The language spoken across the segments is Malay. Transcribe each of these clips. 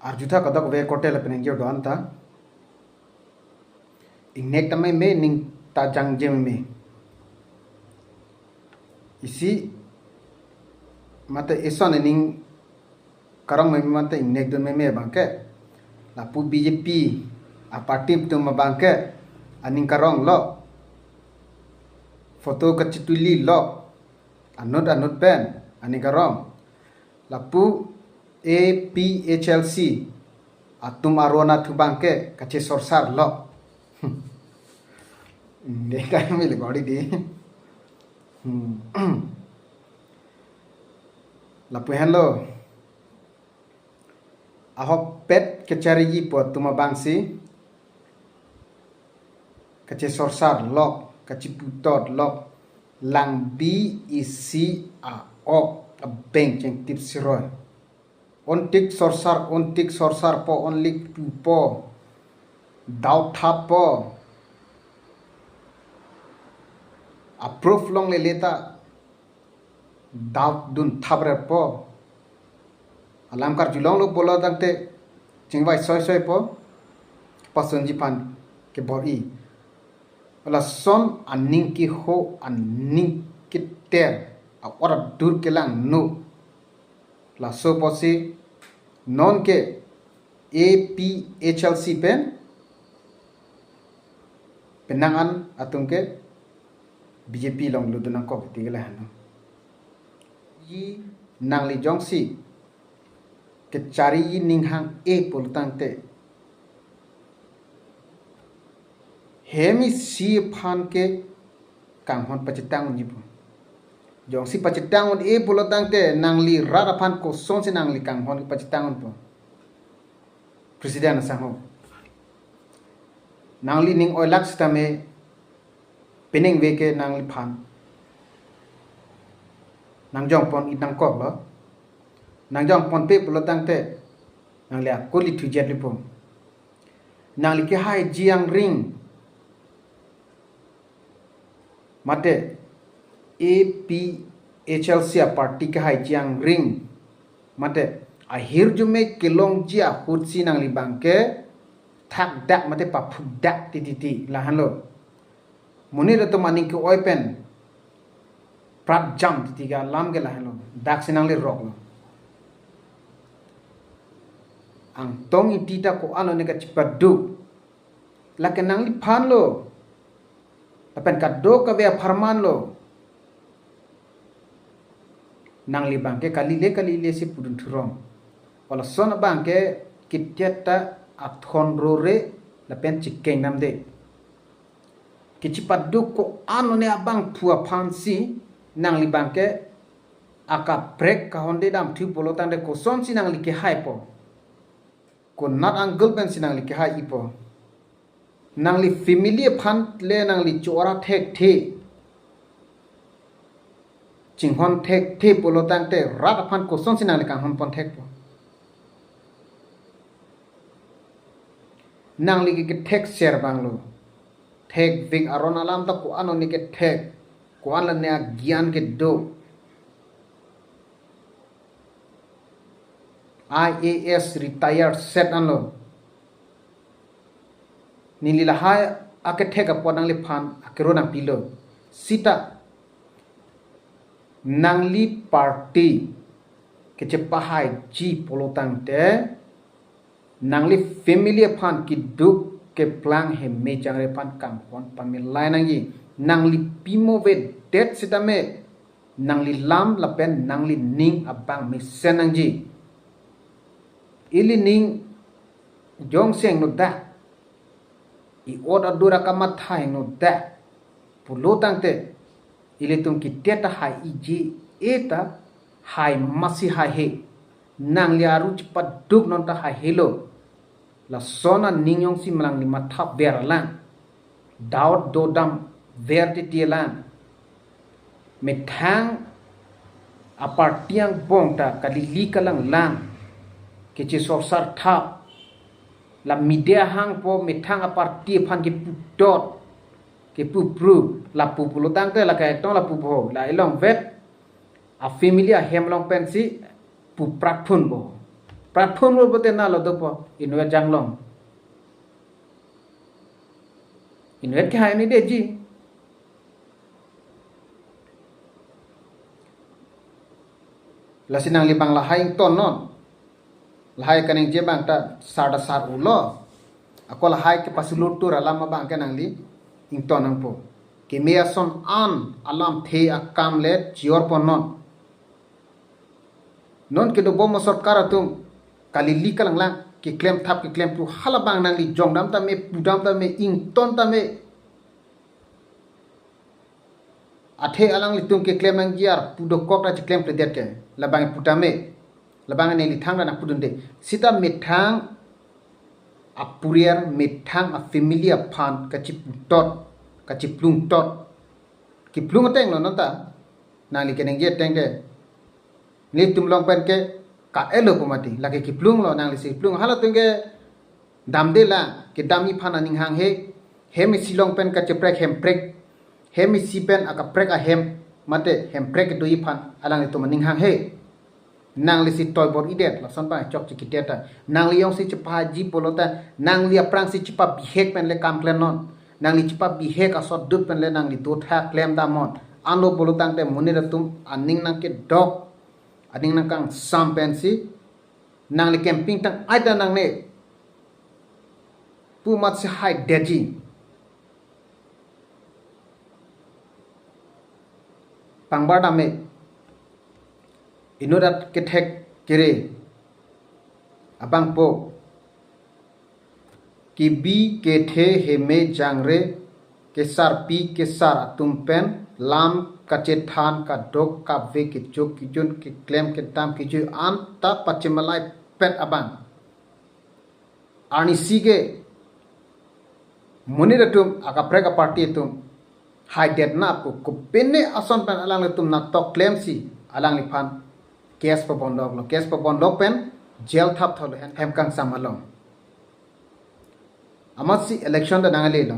arjuta kadok ve kotel pen jo don ta ingnek tamai me ning ta jang jem me isi mata eson ning karang me mata ingnek don me bangke la pu BJP a parti tu ma bangke aning karong lo foto kacituli lo anut pen aning karong la pu APHLC atum arona tu bangke kace sorsar lo देखा मिले बॉडी दी lapuhan lo ahok pet kecari yi po tuma bangsi kace sorsar lok kace putot lok lang bi isi a ok a beng ceng tip siroy on tik sorsar po on lik tu po daw thap po approve long le leta daw dun thabre po alam kar julong lo bola dangte chingwai soi po pason jipan ke bori wala son aning ki ho aning ki ter a ora dur ke lang no la so posi non ke APHLC pen penangan atung ke BJP long lu dunang ko tigala hano yi nangli jongsi ke cari yi ninghang poltangte hemi si phan ke kanghon pachitang nipu jongsi pachitang on poltangte nangli rara phan ko son se nangli kanghon pachitang on po presiden asang nangli ning oilak stame pening weke nangli phan nangjong pon itang kok lo nangjong pon pe pelotang te nangli akoli tujet lipom nangli ke hai jiang ring mate APHLC party ke hai jiang ring mate ahir jume kelong jia hutsi nangli bangke thak dak mate papu dak titi lahan lo munir to maning ke open prat jam tiga lam ke lahan lo dak sinang le rok lo ang tong itita ko ano ne ka chipadu la ke nang li phan lo apen ka do ka be farman lo nang li bangke kali le si pudun thurong wala son bangke kityata athon rore la pen chikkeng nam de kicipat duk ko ano ne abang pua pansi nang li bangke aka break ka honde dam thu polotan de ko son si nang li ke hai po ko nat angle pen si nang li ke hai ipo nang li family phan le nang li chora thek the chinghon thek the polotan te rat phan ko son si nang li ka hon pon thek po nang li ke thek share banglo thek ving aron alam ta ko ano ni ke thek ko an ne gyan ke do IAS retired set anlo nili la ha ake thek apon li phan akero na pilo sita nangli party ke che pahai ji polotang te nangli family phan ki duk ke plang he me jangre pan kam pon pamil lainangi nangli pimo ve det sitame nangli lam la pen nangli ning abang me senangji ili ning jong seng no da I oda dura kamat hai no da pulotang te ili tum ki teta hai iji eta hai masi hai he nangli aru cepat duk non ta hai helo la sona ningyong si malang ni mathap beralang daud dodam verde tielang methang apartiang bongta kalili kalang lang kece sorsar thap la media hang po methang aparti phan ki pudot ke pupru la pupulutang te la ka tong la pupo la ilong vet a familia hemlong pensi pu pratphun bo platform lo bote na lo dopo invest janglong invest ke hai ni deji lasinang libang lahai ton non lahai kaning je bang ta sarda sar ulo ako lahai ke pasulut tur alam bang ke nang li ing ton nang po ke mea son an alam the akam le jior pon non ke do bom sarkar atum kali li kalang lang ki claim thap ki claim tu halabang nang li jong dam ta me pudam ta me ing ton ta me athe alang li tum ki claim ang giar pudo kok ra claim pre det ke labang putame labang ne li thang na pudun de sita methang apurier methang a familia phan ka chi tot ka chi plung tot ki plung teng no ta nang li keneng je teng de ni tum long pen ke ka elo pumati lagi ki plung lo nang li si plung hala tenge dam de la ke dami phana ning hang he mi silong pen ka che prek hem prek he mi si pen aka prek a hem mate hem prek do iphan alang to maning hang he nang li si toy bor idet la son ba chok chi kiteta nang li yong si chpa ji polota nang li aprang si chpa bihek pen le kam klen non nang li chpa bihek a sot dut pen le nang li do tha klem da mon ando polotang te munira tum aning nang ke dok ading nang kang sampen si nang li camping tang aida nang ne pu mat si hai deji pangbar dame inodat ketek kire abang po ki bi ke the heme jangre kesar pi kesar tumpen lam kache than ka dok ka ve ki chok ki jun ki claim ki tam ki ju an ta pachimalai pet abang ani sige muniratum aka prega party tum hai det na ko penne ason pen alang tum na to claim si alang li phan case pa bondok lo case pa bondok pen jail thap thol hem kang samalong amat si election da nangale lo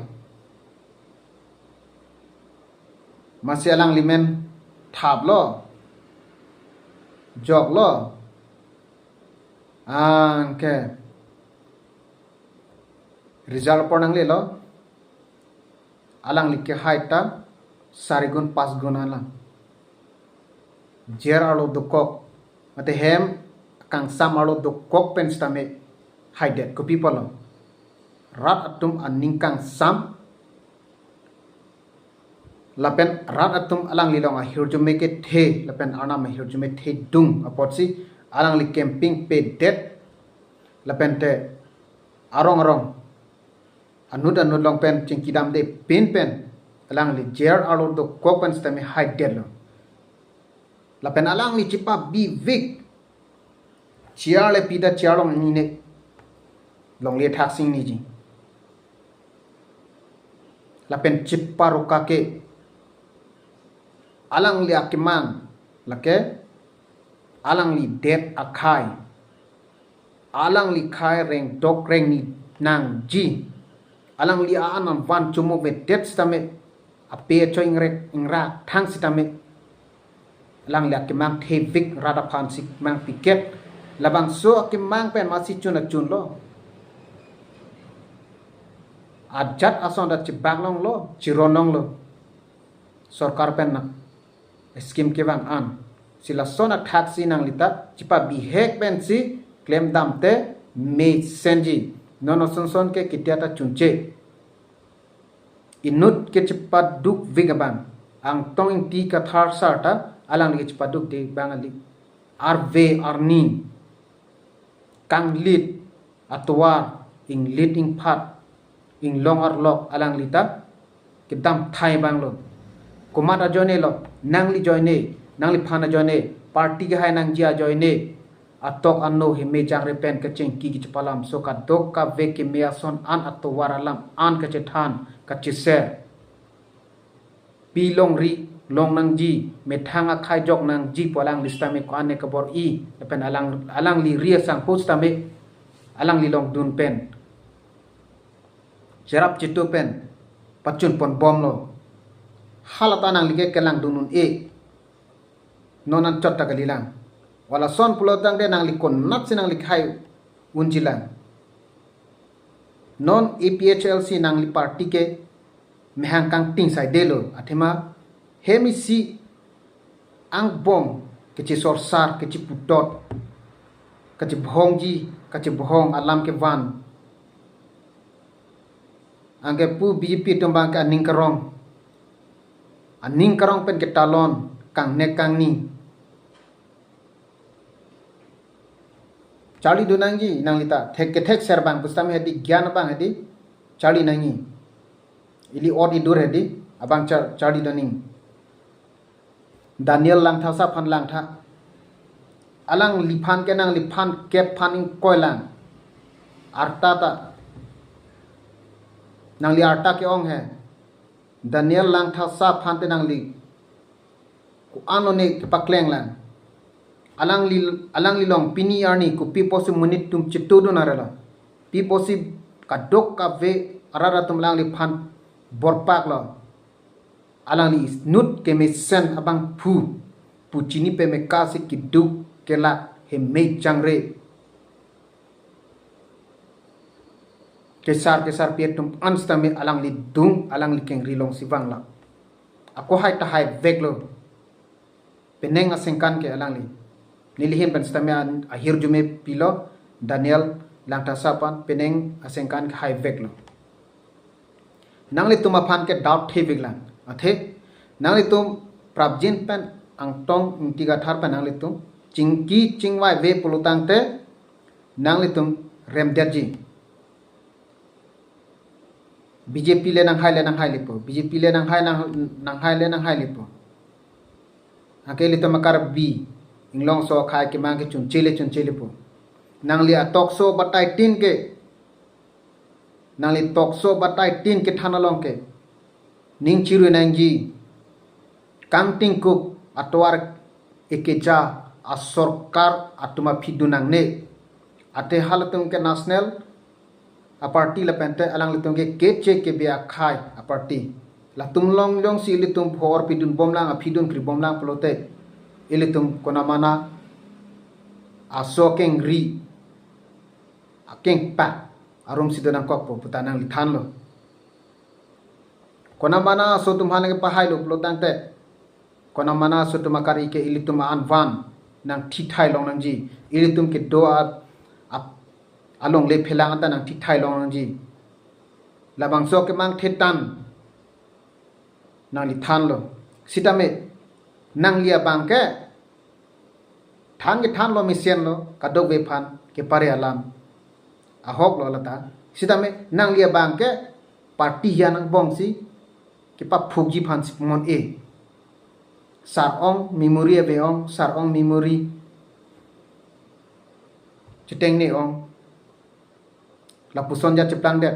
masih alang limen thap lo jog lo angke result pornang le lo alang likke haita sarigun 5 gun alang jer alo dukok mate hem kang sam alo dukok pen stame haidet ko people lo rat atum aning kang sam lapen rat atum alang lilong a hirjume ke the lapen ana ma hirjume the dung apotsi alang li camping pe det lapen te arong anut long pen chingkidam de pen alang li jer alo do kopen stame hide det lo lapen alang li chipa bi vik chia le pida chia long ni ne long le thak sing ni ji lapen chipa ruka ke alang li akimang lake alang li det akai alang li khai reng dok reng ni nang ji alang li anan van chumo ve det stame ape choing rek ingra thang sitame alang li akimang thevik rada phan sik mang piket labang so akimang pen masi chun lo ajat ason da chibang long lo chironong lo sarkar pen na skim ke bang an sila sona taxi nang lita chipa bihek pen si claim dam te me senji nono son ke kitiata chunche inut ke chipa duk vigaban ang tong ti ka thar sarta alang ke chipa duk de bangali arve arni kang lit atwa ing lit ing phat ing long ar lok alang lita kidam thai bang lo kumata joine lo nangli joine nangli phana joine party ga hai nang jia joine atok anno he me jang repen ka cheng ki gi palam so ka dok ka ve ke me ason an atto waralam an ka che than ka che se pi long ri long nang ji me thanga khai jok nang ji polang lista me ko ane ka bor i pen alang li ria sang post ta me alang li long dun pen jerap chitu pen pachun pon bom lo halata nang lige kelang dunun e nonan chotta kalilang wala son pulo tang de nang li kon nat si nang li khai unjilang non APHLC nang li party ke mehang kang ting sai de lo athema hemi si ang bom ke chi sor sar ke chi putot ke chi bhong ji ke chi bhong alam ke van angke pu BJP tumbang ke aning karong pen ke talon kang ne kang ni Charlie Dunangi nang lita thek serbang pustam hedi gyan bang hedi Charlie nangi ili odi dur hedi abang Charlie daning Daniel lang tha sa phan lang tha alang liphan ke nang liphan kep phaning koilang arta ta nang li arta ke ong hai Daniel lang tha sa phan te nang li ku anone ke pakleng lang alang li long pini arni ku pi posi munit tum chitu do narala pi posi kadok ka ve arara tum lang li phan borpak lo alang li nut ke me sen abang pu chini pe me ka se kiduk ke la he me changre kesar pi tum ansta me alang li dung alang li keng rilong sibang la ako hai ta hai veklo peneng asengkan ke alang li nilihin pan stamia akhir jume pilo Daniel langta sapan peneng asengkan ke hai veklo nangli tuma phan ke doubt the biglan athe nangli tum prabjin pen angtong intiga thar pen nangli tum chingki chingwai ve pulutang te nangli tum remderji BJP le nang hai lipo BJP le nang hai lipo akeli to makar b inglong so khai ke mang ke chun chele po nang li atok so batai tin ke nang li tok so batai tin ke thanalong ke ning chiru nang ji kang ting kuk atwar ekeja asorkar atuma phidunang ne ate halatung ke national a party la pente alang litung ke che ke bia khai a party la tum long si litum phor pidun bomlang a phidun kri bomlang plote ilitum kona mana asokeng ri akeng pa arum sidana kokpo putanang lithan lo kona mana so tum hanage pahai lo plotang te kona mana so tum akari ke ilitum anvan nang thi thai long nang ji ilitum ke do along le phelang ata nang thi thai long nang ji labang so ke mang thetan nang lithan lo sitame nang lia bang ke than lo misian lo kadok ve phan ke pare alam ahok lo lata sitame nang lia bang ke party ya nang bong si ke pa phugji phan si mon e sar ong memory ve ong sar ong memory chiteng ne ong la puson ja cheplang de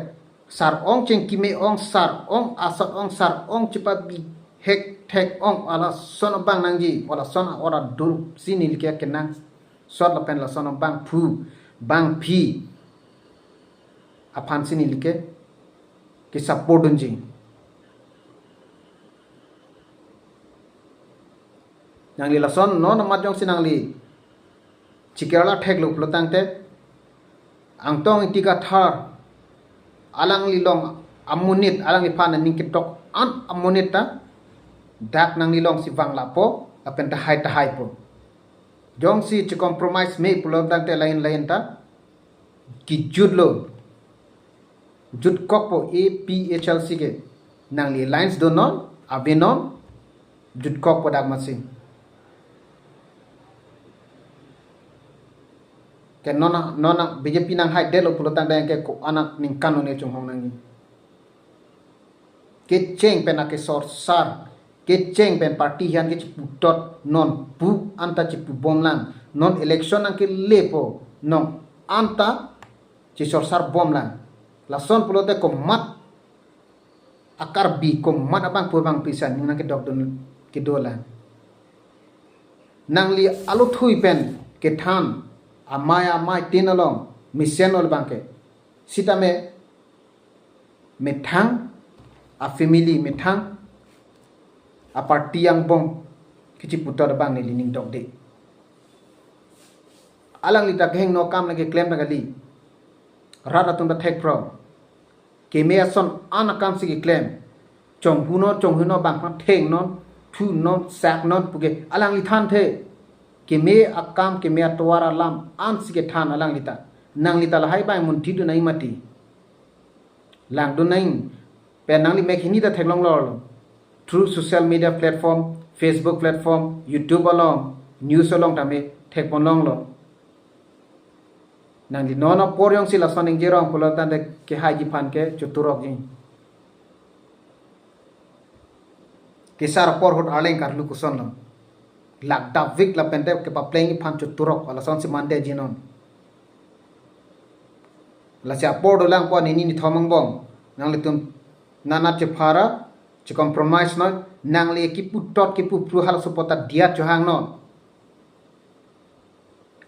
sar ong cheng kime ong sar ong asat ong sar ong chipa bi hek thek ong ala son bang nangji wala son ora dur sini likia kenang sot la pen la son bang phu bang phi aphan sini like ke support unji nang li la son no na majong sinang li chikera thek lu plotang te angtong itika thar alang li long amunit alang li phan ning ke tok an amunit ta dak nang ni long si wang la po apen ta hai po jong si to compromise me pulong tang te lain ta ki judlo jud kok po APHLC ke nang li lines do non abenon jud kok po dak masing ke nona BJP nang hai delo pulotang dang ke ko anak ning kanone chung hong nang ke cheng pen ke sor sar ke cheng pen party hian ke putot non pu anta chi pu bomlang non election ang ke lepo non anta chi sor sar bomlang la son pulote ko mat akar bi ko mat abang purbang pisan ning nang ke dok don ke dola nang li alu thui pen ke than amai tinalong misenol bangke sitame methang a family methang a party yang bong kici putar bang ni lining dok de alang lita geng no kam lagi claim na gali rata tum da tek pro ke me son anakam sigi claim chong huno bang phan theng non thu non sak non puge alang li than the ke me akam ke me atwara lam an sige than alang lita nang lita la hai bai mun thi du nai mati lang du nai pe nang li me khini da thek long lor through social media platform Facebook platform YouTube along news along tame thek pon long lo nang di nono poryong sila soning jirong pulatan de ke haji pan ke chuturok jing kisar por hot aleng kar lu kuson lo lak davik la pende ke pa playing pan chuturok ala son si mande jinon la sia por do lang po ni ni thomang bong nang le tum nana che phara che compromise no nang le ki putot ki pu pru hal supota dia johang no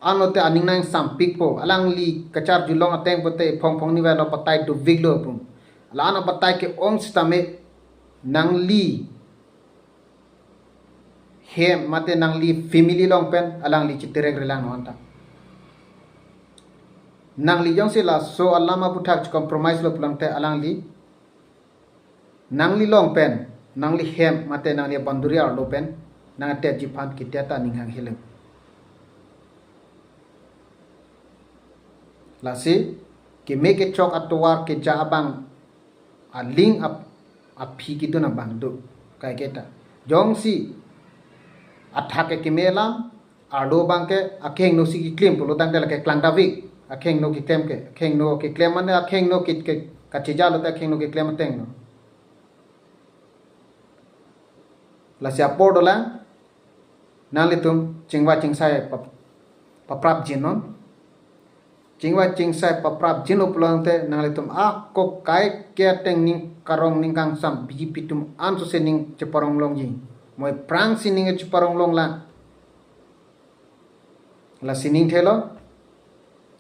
anote aning nang sampik po alang li kachar julong ateng pote phong ni wala patai do viglo pum ala ana patai ke ong stame nang li he mate nang li family long pen alang li chitere relang wanta nang li jong sila so alama puthak compromise lo pulang te alang li nang li long pen nang li hem mate nang li banduri ar lo pen nang te jipan kitata ninghang hilem lasi ke make it chok atwar ke jabang a link up a phi kitu na bang do kai keta jong si athake ke melam ardo bangke akheng no si ki claim polo dang dela ke klang davik akheng no ki claim ke akheng no ki claim mane akheng no ki ka chija lo ta akheng no ki claim teng no lasi apodola nalitum chingwa chingsai paprap jinon chingwa chingsai paprap jin uplang te nalitum a ko kai ke teng ning karong ning kang sam biji pitum an so se ning cheparong long ji moi prang sining cheparong long la sining thelo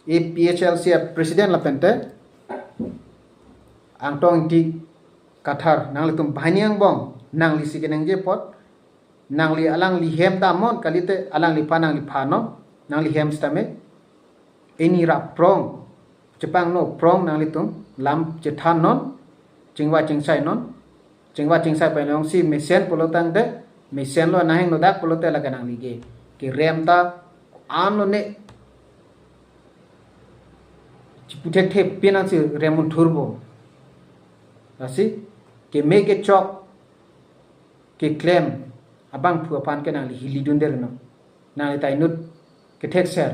e PHLC president la pente ang tong ti kathar nalitum bhaniang bong nang li sikeneng je pot nang li alang li hem ta mon kalite alang li panang li phano nang li hem stame ini ra prong Jepang no prong nang li tum lam chethan non chingwa chingsai non chingwa chingsai pa long si mesen polotang de mesen lo naheng no dak polote la kanang li ge ki rem ta an lo ne chipute the pinan si remun turbo asi ke make it chok ke claim abang phu pan ke nang li hili dunder no nang li tai nut ke tek ser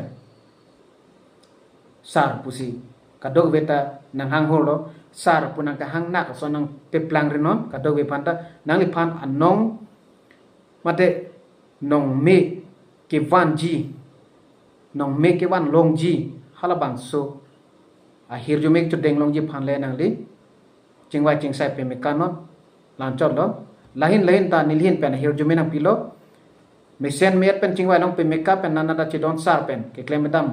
sar pusi kadog beta nang hang holo sar punang ka hang nak so nang peplang renon kadog be panta nang li pan anong mate nong me ke van ji nong me ke van long ji halabang so ahir ju mek chu deng long ji phan le nang li chingwa chingsai pe me kanon lan chot lo lahin ta nilhin pen hir ju menang pilo mesen met pen chingwa long pe make up pen nanada chidon sar pen ke claim dam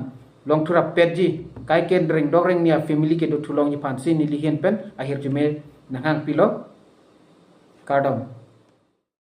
long thura petji kai ken ring dog ring nia family ke do thulong ni phan si nilhin pen ahir ju me nang pilo kardom